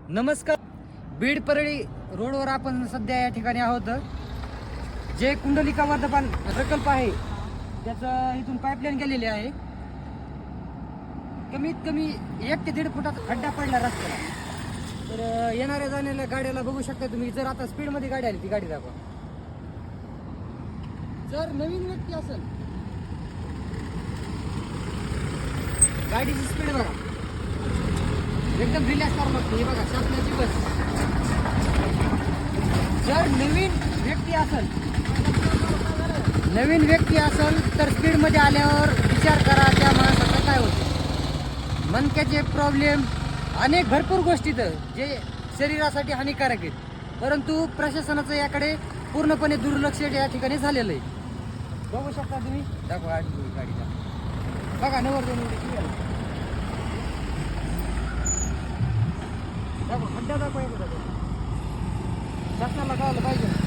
नमस्कार. बीड परळी रोडवर आपण सध्या या ठिकाणी आहोत. जे कुंडलिका वर्धमान प्रकल्प आहे त्याचं इथून पाईपलाईन गेलेली आहे. कमीत कमी 1 ते 1.5 फुटाचा खड्डा पडला रस्त्याला. तर येणाऱ्या जाणाऱ्या गाड्याला बघू शकता तुम्ही. जर आता स्पीडमध्ये गाडी आली ती गाडी दाखवा. जर नवीन व्यक्ती असेल, गाडीची स्पीड बघा, एकदम रिलॅक्स करावं लागतं. हे बघा शासनाची बस. जर नवीन व्यक्ती असेल तर स्पीडमध्ये आल्यावर विचार करा त्या माणसाचं काय होतं. मणक्याचे प्रॉब्लेम, अनेक भरपूर गोष्टी तर जे शरीरासाठी हानिकारक आहेत, परंतु प्रशासनाचं याकडे पूर्णपणे दुर्लक्ष या ठिकाणी झालेलं आहे. बघू शकता तुम्ही. दाखवा गाडीला बघा. नवर दाखवा खड्डा दाखवा. शासनाला कळायला पाहिजे.